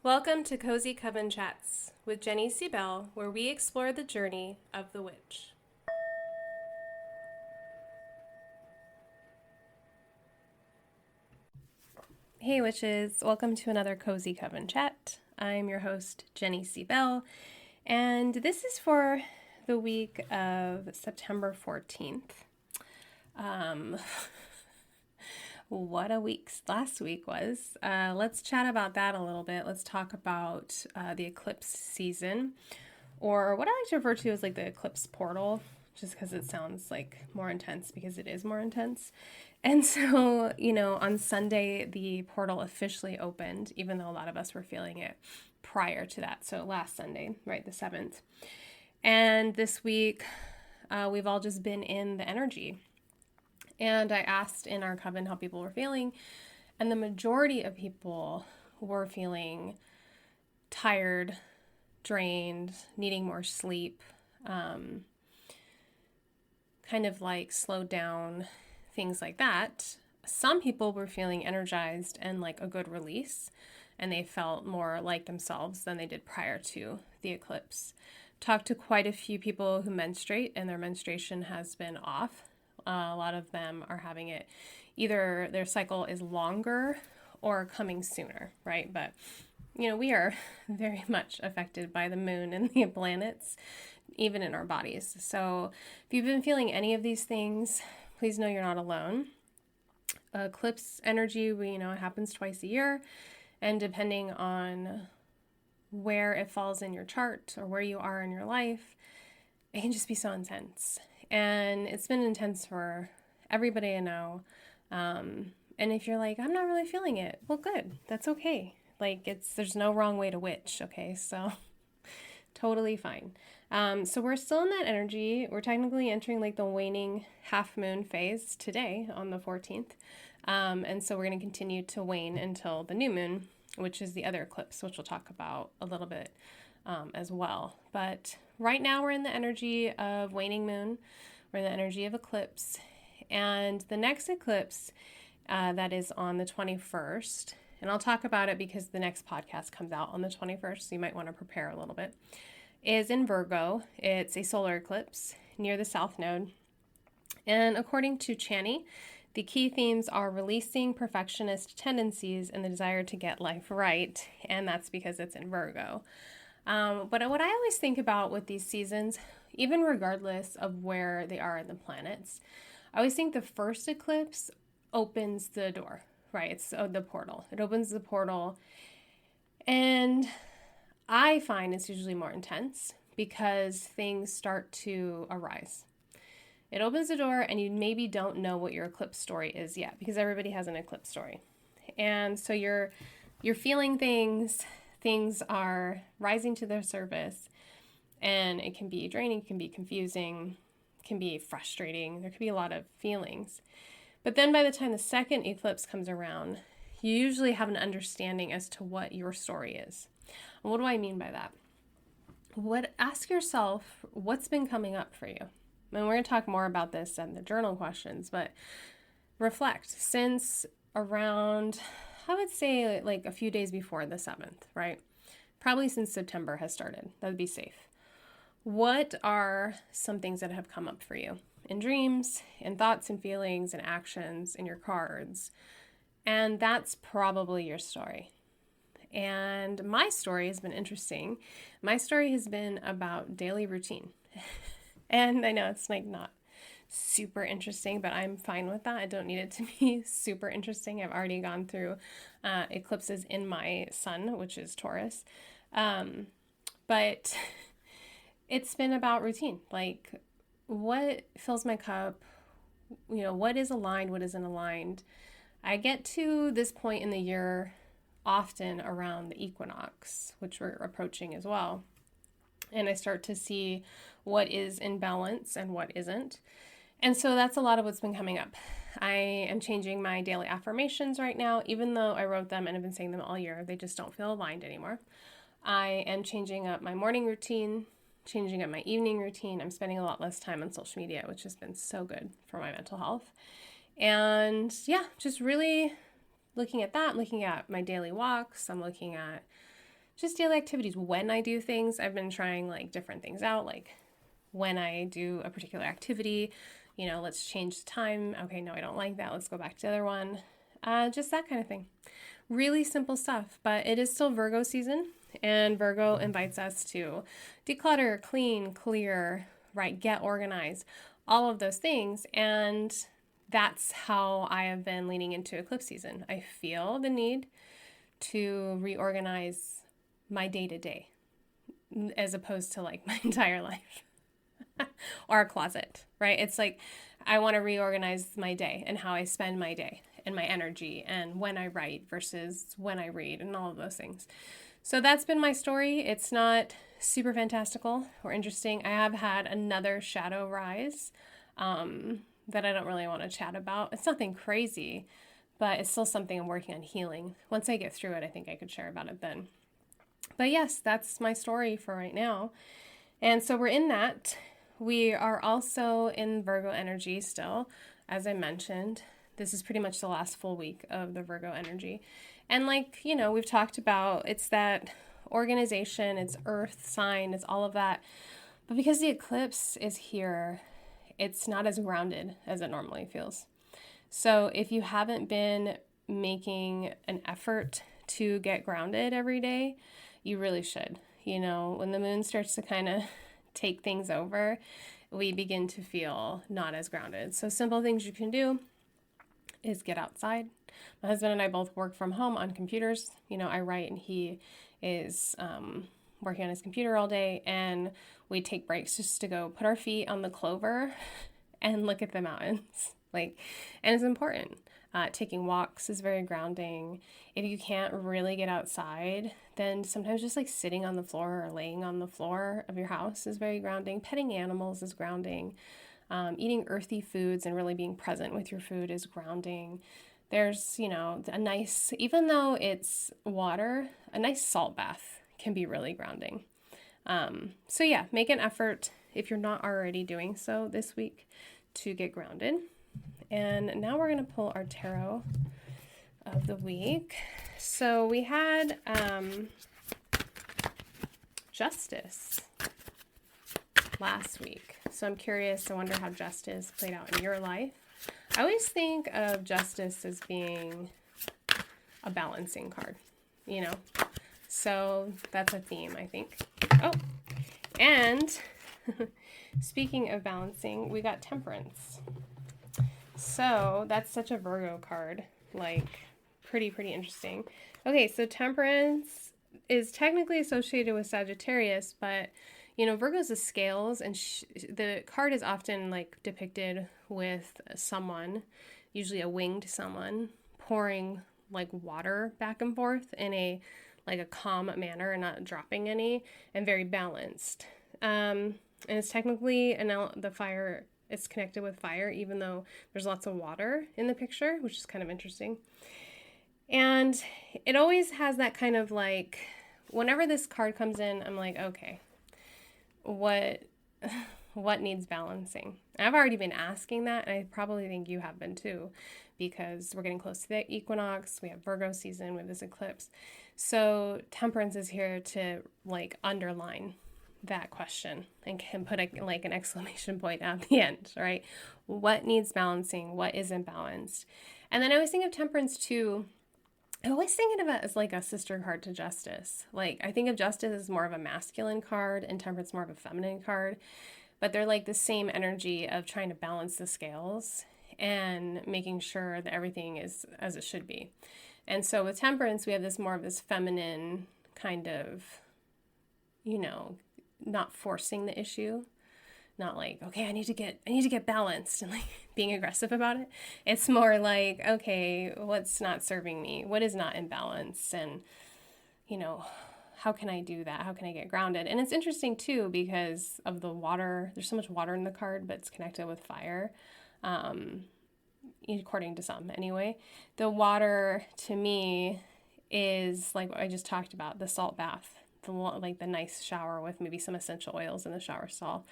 Welcome to Cozy Coven Chats with Jenny C. Bell, where we explore the journey of the witch. Hey witches, welcome to another Cozy Coven Chat. I'm your host, Jenny C. Bell, and this is for the week of September 14th. What a week last week was. Let's chat about that a little bit. Let's talk about the eclipse season, or what I like to refer to as like the eclipse portal, just because it sounds like more intense because it is more intense. And so, on Sunday, the portal officially opened, even though a lot of us were feeling it prior to that. So last Sunday, right, the 7th. And this week, we've all just been in the energy. And I asked in our coven how people were feeling, and the majority of people were feeling tired, drained, needing more sleep, kind of like slowed down, things like that. Some people were feeling energized and like a good release, and they felt more like themselves than they did prior to the eclipse. Talked to quite a few people who menstruate, and their menstruation has been off. A lot of them are having it, either their cycle is longer or coming sooner, right? But, we are very much affected by the moon and the planets, even in our bodies. So if you've been feeling any of these things, please know you're not alone. Eclipse energy, it happens twice a year. And depending on where it falls in your chart or where you are in your life, it can just be so intense. And it's been intense for everybody I know. And if you're like, I'm not really feeling it, well, good. That's okay. There's no wrong way to witch, okay? So totally fine. So we're still in that energy. We're technically entering like the waning half moon phase today on the 14th. And so we're going to continue to wane until the new moon, which is the other eclipse, which we'll talk about a little bit as well. But right now we're in the energy of waning moon. We're in the energy of eclipse. And the next eclipse that is on the 21st, and I'll talk about it because the next podcast comes out on the 21st, so you might want to prepare a little bit, is in Virgo. It's a solar eclipse near the South Node. And according to Chani, the key themes are releasing perfectionist tendencies and the desire to get life right, and that's because it's in Virgo. But what I always think about with these seasons, even regardless of where they are in the planets, I always think the first eclipse opens the door, right? It's the portal. It opens the portal, and I find it's usually more intense because things start to arise. It opens the door, and you maybe don't know what your eclipse story is yet, because everybody has an eclipse story. And so you're feeling things are rising to their surface, and it can be draining, it can be confusing, it can be frustrating. There can be a lot of feelings. But then by the time the second eclipse comes around, you usually have an understanding as to what your story is. And what do I mean by that? Ask yourself what's been coming up for you. And we're going to talk more about this in the journal questions, but reflect since around, I would say like a few days before the 7th, right? Probably since September has started. That would be safe. What are some things that have come up for you in dreams, in thoughts and feelings and actions, in your cards? And that's probably your story. And my story has been interesting. My story has been about daily routine. And I know it's like not super interesting, but I'm fine with that. I don't need it to be super interesting. I've already gone through eclipses in my sun, which is Taurus. But it's been about routine. Like, what fills my cup? What is aligned, what isn't aligned? I get to this point in the year often around the equinox, which we're approaching as well. And I start to see what is in balance and what isn't. And so that's a lot of what's been coming up. I am changing my daily affirmations right now, even though I wrote them and have been saying them all year. They just don't feel aligned anymore. I am changing up my morning routine, changing up my evening routine. I'm spending a lot less time on social media, which has been so good for my mental health. And yeah, just really looking at that, looking at my daily walks. I'm looking at just daily activities. When I do things, I've been trying like different things out, like when I do a particular activity, let's change the time. Okay, no, I don't like that. Let's go back to the other one. Just that kind of thing. Really simple stuff, but it is still Virgo season, and Virgo invites us to declutter, clean, clear, right? Get organized, all of those things. And that's how I have been leaning into eclipse season. I feel the need to reorganize my day to day as opposed to like my entire life or a closet, right? It's like I want to reorganize my day and how I spend my day and my energy and when I write versus when I read and all of those things. So that's been my story. It's not super fantastical or interesting. I have had another shadow rise that I don't really want to chat about. It's nothing crazy, but it's still something I'm working on healing. Once I get through it, I think I could share about it then. But yes, that's my story for right now. And so we're in that. We are also in Virgo energy still, as I mentioned. This is pretty much the last full week of the Virgo energy. And like, we've talked about, it's that organization, it's earth sign, it's all of that. But because the eclipse is here, it's not as grounded as it normally feels. So if you haven't been making an effort to get grounded every day, you really should. When the moon starts to kind of take things over, we begin to feel not as grounded. So simple things you can do is get outside. My husband and I both work from home on computers. I write and he is working on his computer all day, and we take breaks just to go put our feet on the clover and look at the mountains. And it's important. Taking walks is very grounding. If you can't really get outside, then sometimes just like sitting on the floor or laying on the floor of your house is very grounding. Petting animals is grounding. Eating earthy foods and really being present with your food is grounding. There's, a nice, even though it's water, a nice salt bath can be really grounding. So yeah, make an effort if you're not already doing so this week to get grounded. And now we're going to pull our tarot of the week. So we had Justice last week. So I'm curious, I wonder how Justice played out in your life. I always think of Justice as being a balancing card, So that's a theme, I think. Oh, and speaking of balancing, we got Temperance. So that's such a Virgo card, pretty interesting. Okay, so Temperance is technically associated with Sagittarius, but Virgo's the scales, and the card is often depicted with someone, usually a winged someone, pouring water back and forth in a calm manner and not dropping any, and very balanced. And it's technically the fire. It's connected with fire, even though there's lots of water in the picture, which is kind of interesting. And it always has that kind of whenever this card comes in, I'm like, okay, what needs balancing? And I've already been asking that, and I probably think you have been too, because we're getting close to the equinox. We have Virgo season with this eclipse. So Temperance is here to underline that question and can put an exclamation point at the end, right? What needs balancing? What isn't balanced? And then I always think of Temperance too. I always think of it as a sister card to Justice. I think of Justice as more of a masculine card and Temperance more of a feminine card, but they're the same energy of trying to balance the scales and making sure that everything is as it should be. And so with Temperance, we have this more of this feminine kind of, not forcing the issue, not okay, I need to get balanced and being aggressive about it. It's more okay, what's not serving me? What is not in balance? And, how can I do that? How can I get grounded? And it's interesting too, because of the water, there's so much water in the card, but it's connected with fire. According to some anyway, the water to me is what I just talked about, the salt bath. The nice shower with maybe some essential oils in the shower stall.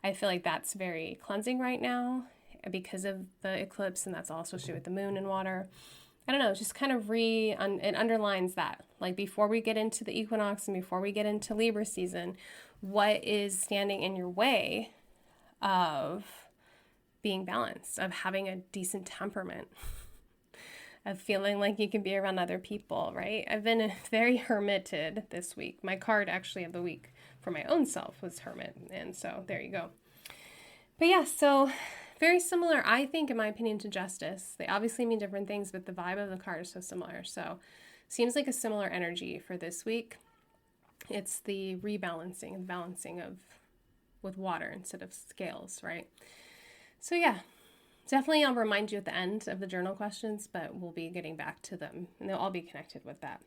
I feel that's very cleansing right now because of the eclipse, and that's all associated with the moon and water. I don't know, just kind of it underlines that. Like before we get into the equinox and before we get into Libra season, what is standing in your way of being balanced, of having a decent temperament, of feeling like you can be around other people, right? I've been very hermited this week. My card actually of the week for my own self was hermit. And so there you go. But yeah, so very similar, I think, in my opinion, to justice. They obviously mean different things, but the vibe of the card is so similar. So seems like a similar energy for this week. It's the rebalancing and balancing of with water instead of scales, right? So yeah, definitely I'll remind you at the end of the journal questions, but we'll be getting back to them and they'll all be connected with that.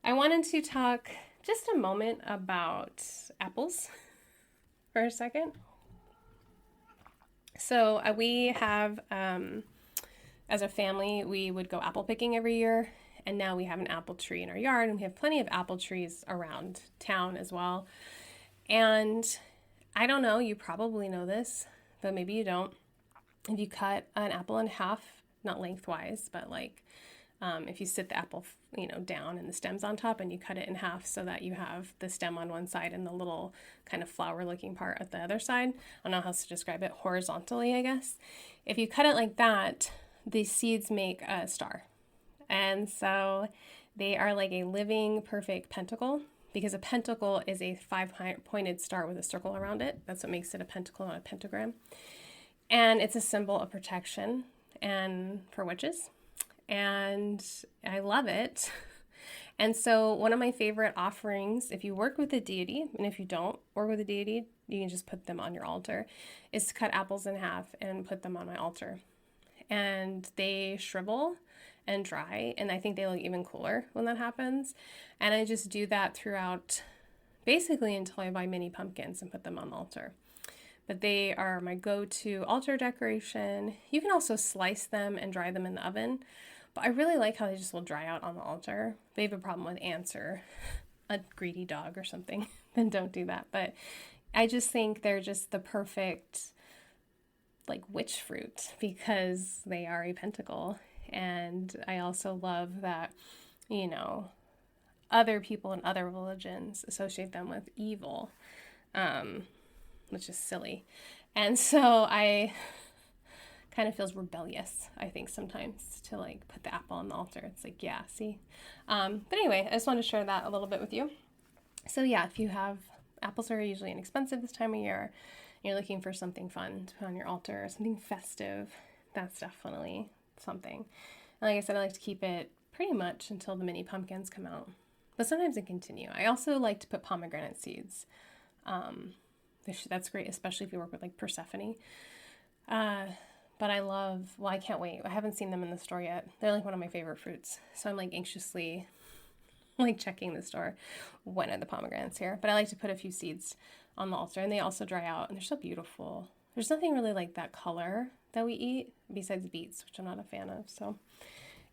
I wanted to talk just a moment about apples for a second. So we have, as a family, we would go apple picking every year, and now we have an apple tree in our yard, and we have plenty of apple trees around town as well. And I don't know, you probably know this, but maybe you don't. If you cut an apple in half, not lengthwise, but like if you sit the apple, down and the stem's on top and you cut it in half so that you have the stem on one side and the little kind of flower looking part at the other side. I don't know how to describe it, horizontally, I guess. If you cut it like that, the seeds make a star. And so they are like a living, perfect pentacle, because a pentacle is a 5-pointed star with a circle around it. That's what makes it a pentacle, not a pentagram. And it's a symbol of protection and for witches. And I love it. And so one of my favorite offerings, if you work with a deity, and if you don't work with a deity, you can just put them on your altar, is to cut apples in half and put them on my altar. And they shrivel and dry, and I think they look even cooler when that happens. And I just do that throughout, basically until I buy mini pumpkins and put them on the altar. But they are my go-to altar decoration. You can also slice them and dry them in the oven. But I really like how they just will dry out on the altar. If they have a problem with ants or a greedy dog or something, then don't do that. But I just think they're just the perfect, like, witch fruit because they are a pentacle. And I also love that, other people in other religions associate them with evil, which is silly. And so I kind of feels rebellious, I think, sometimes to like put the apple on the altar. It's like, yeah, see? But anyway, I just wanted to share that a little bit with you. So yeah, if you have, apples are usually inexpensive this time of year, you're looking for something fun to put on your altar, something festive, that's definitely something. And like I said, I like to keep it pretty much until the mini pumpkins come out. But sometimes I continue. I also like to put pomegranate seeds. That's great, especially if you work with like Persephone. But I can't wait. I haven't seen them in the store yet. They're like one of my favorite fruits. So I'm like anxiously like checking the store. When are the pomegranates here? But I like to put a few seeds on the altar, and they also dry out, and they're so beautiful. There's nothing really like that color that we eat besides beets, which I'm not a fan of. So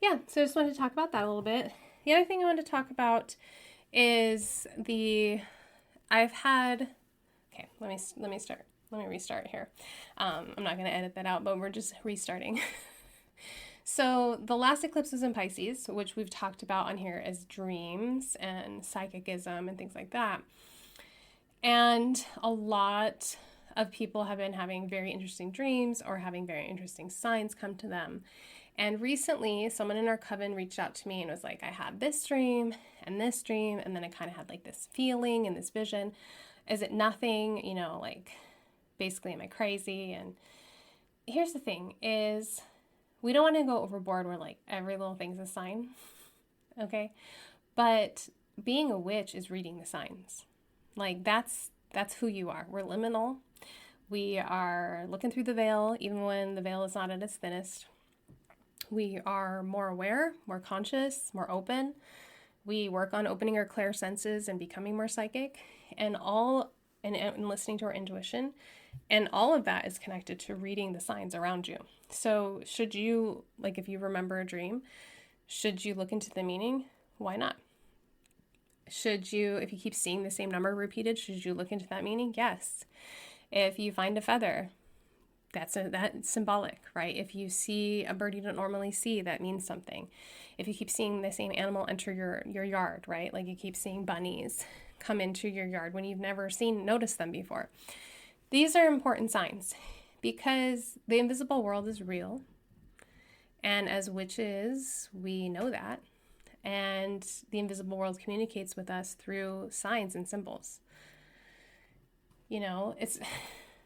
yeah, so I just wanted to talk about that a little bit. The other thing I wanted to talk about is okay, let me start. Let me restart here. I'm not going to edit that out, but we're just restarting. So the last eclipse was in Pisces, which we've talked about on here as dreams and psychicism and things like that. And a lot of people have been having very interesting dreams or having very interesting signs come to them. And recently, someone in our coven reached out to me and was like, I had this dream, and then I kind of had like this feeling and this vision. Is it nothing, like, basically, am I crazy? And here's the thing is, we don't want to go overboard where like every little thing's a sign, okay? But being a witch is reading the signs. Like that's who you are. We're liminal. We are looking through the veil, even when the veil is not at its thinnest. We are more aware, more conscious, more open. We work on opening our clair senses and becoming more psychic, and listening to our intuition. And all of that is connected to reading the signs around you. So should you, like if you remember a dream, should you look into the meaning? Why not? If you keep seeing the same number repeated, should you look into that meaning? Yes. If you find a feather, That's symbolic, right? If you see a bird you don't normally see, that means something. If you keep seeing the same animal enter your yard, right? Like you keep seeing bunnies come into your yard when you've never noticed them before. These are important signs because the invisible world is real. And as witches, we know that. And the invisible world communicates with us through signs and symbols. You know, it's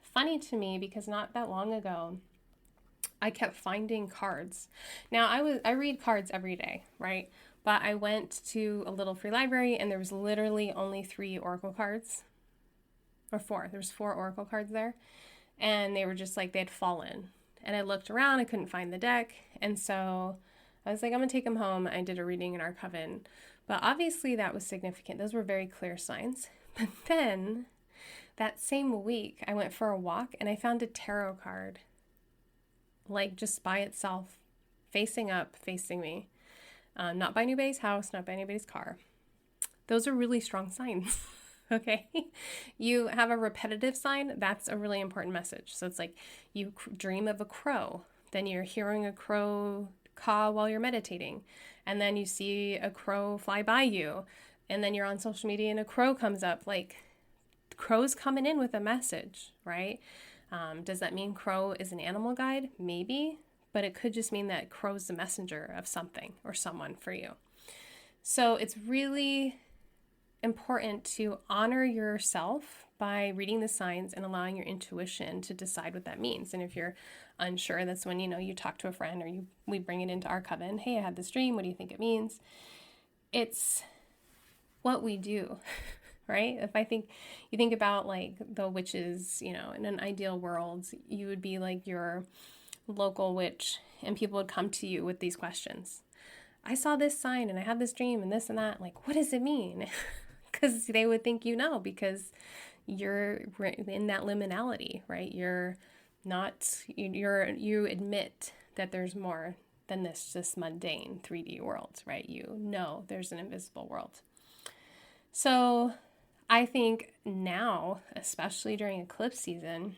funny to me because not that long ago, I kept finding cards. Now, I read cards every day, right? But I went to a little free library and there was literally only 3 oracle cards. Or 4. There's 4 oracle cards there. And they were just like, they had fallen. And I looked around, I couldn't find the deck. And so I was like, I'm going to take them home. I did a reading in our Coven. But obviously that was significant. Those were very clear signs. But then that same week, I went for a walk and I found a tarot card. Like just by itself, facing up, facing me. Not by anybody's house, not by anybody's car. Those are really strong signs. Okay. You have a repetitive sign. That's a really important message. So it's like you dream of a crow. Then you're hearing a crow caw while you're meditating. And then you see a crow fly by you. And then you're on social media and a crow comes up. Like crow's coming in with a message, right? Does that mean crow is an animal guide? Maybe. But it could just mean that crow's the messenger of something or someone for you. So it's really important to honor yourself by reading the signs and allowing your intuition to decide what that means. And if you're unsure, that's when, you talk to a friend or we bring it into our Coven. Hey, I had this dream. What do you think it means? It's what we do, right? You think about like the witches, in an ideal world, you would be like your local witch and people would come to you with these questions. I saw this sign and I had this dream and this and that. Like, what does it mean? Because they would think because you're in that liminality, right? You admit that there's more than this mundane 3D world, right? There's an invisible world. So I think now, especially during eclipse season,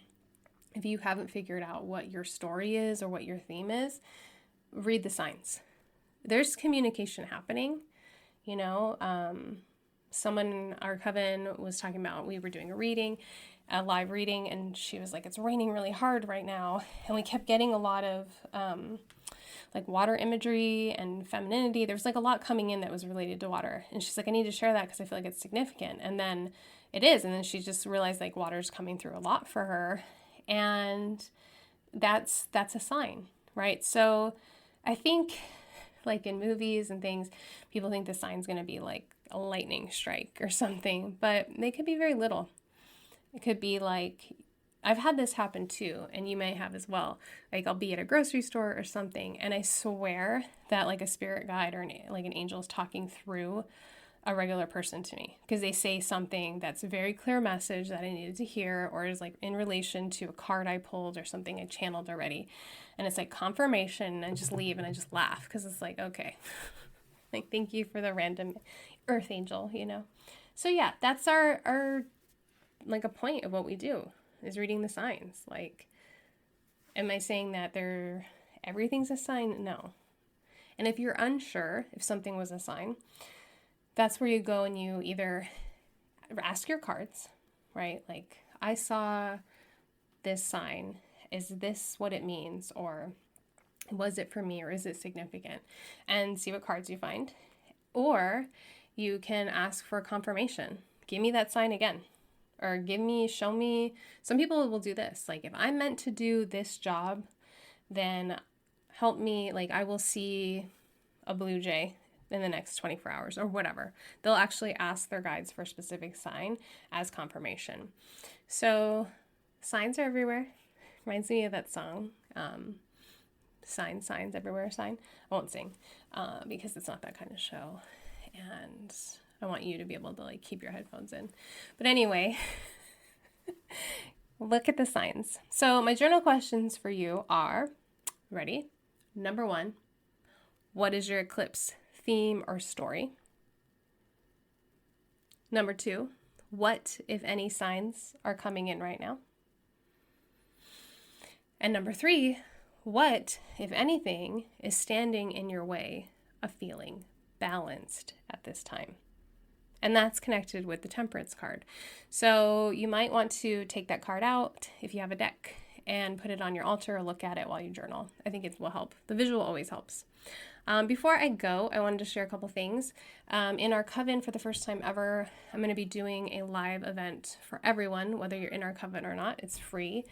if you haven't figured out what your story is or what your theme is, read the signs. There's communication happening, someone in our Coven was talking about, we were doing a live reading, and she was like, it's raining really hard right now. And we kept getting a lot of like water imagery and femininity. There was like a lot coming in that was related to water. And she's like, I need to share that because I feel like it's significant. And then it is. And then she just realized like water's coming through a lot for her. And that's a sign, right? So I think like in movies and things, people think the sign's going to be like a lightning strike or something, but they could be very little. It could be like, I've had this happen too, and you may have as well. Like I'll be at a grocery store or something, and I swear that like a spirit guide or like an angel is talking through a regular person to me because they say something that's a very clear message that I needed to hear, or is like in relation to a card I pulled or something I channeled already. And it's like confirmation, and I just leave and I just laugh because it's like, okay, like thank you for the random earth angel, So yeah, that's our like a point of what we do is reading the signs. Like, am I saying that everything's a sign? No. And if you're unsure if something was a sign, that's where you go and you either ask your cards, right? Like, I saw this sign. Is this what it means? Or was it for me? Or is it significant? And see what cards you find. Or you can ask for confirmation. Give me that sign again. Or show me. Some people will do this. Like, if I'm meant to do this job, then help me. Like, I will see a blue jay in the next 24 hours or whatever. They'll actually ask their guides for a specific sign as confirmation. So signs are everywhere. Reminds me of that song, signs everywhere sign. I won't sing because it's not that kind of show. And I want you to be able to like keep your headphones in. But anyway, look at the signs. So my journal questions for you are, ready? Number 1, what is your eclipse theme or story? Number 2, what, if any, signs are coming in right now? And number 3, what, if anything, is standing in your way of feeling balanced at this time? And that's connected with the Temperance card. So you might want to take that card out if you have a deck and put it on your altar or look at it while you journal. I think it will help. The visual always helps. Before I go, I wanted to share a couple things. In our Coven, for the first time ever, I'm going to be doing a live event for everyone, whether you're in our Coven or not. It's free,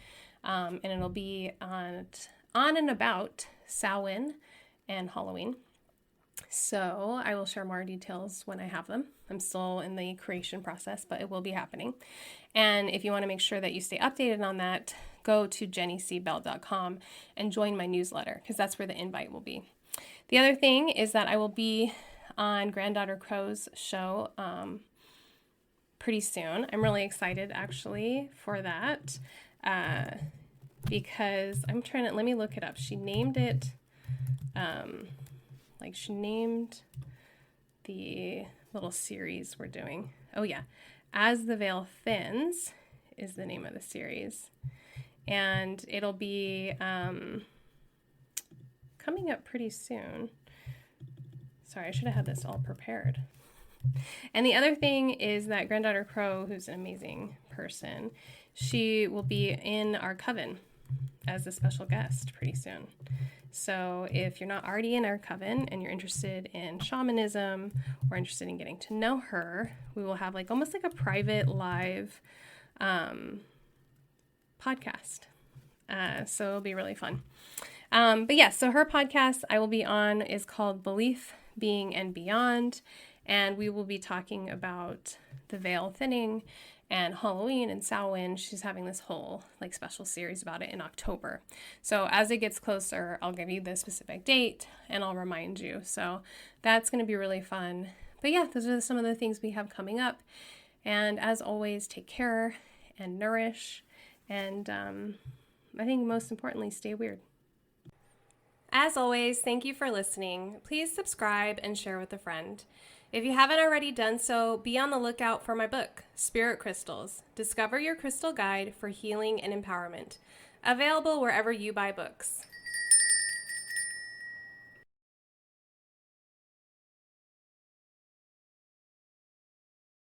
and it'll be on and about Samhain and Halloween. So I will share more details when I have them. I'm still in the creation process, but it will be happening. And if you want to make sure that you stay updated on that, go to jennycbell.com and join my newsletter, because that's where the invite will be. The other thing is that I will be on Granddaughter Crow's show pretty soon. I'm really excited, actually, for that, because let me look it up. She named it, she named the little series we're doing. Oh yeah, As the Veil Thins is the name of the series. And it'll be coming up pretty soon. Sorry, I should have had this all prepared. And the other thing is that Granddaughter Crow, who's an amazing person, she will be in our Coven as a special guest pretty soon. So if you're not already in our Coven and you're interested in shamanism or interested in getting to know her, we will have almost like a private live podcast. So it'll be really fun. But yeah, so her podcast I will be on is called Belief, Being, and Beyond. And we will be talking about the veil thinning and Halloween and Samhain. She's having this whole special series about it in October. So as it gets closer, I'll give you the specific date and I'll remind you. So that's going to be really fun. But yeah, those are some of the things we have coming up. And as always, take care and nourish. And I think most importantly, stay weird. As always, thank you for listening. Please subscribe and share with a friend. If you haven't already done so, be on the lookout for my book, Spirit Crystals. Discover your crystal guide for healing and empowerment. Available wherever you buy books.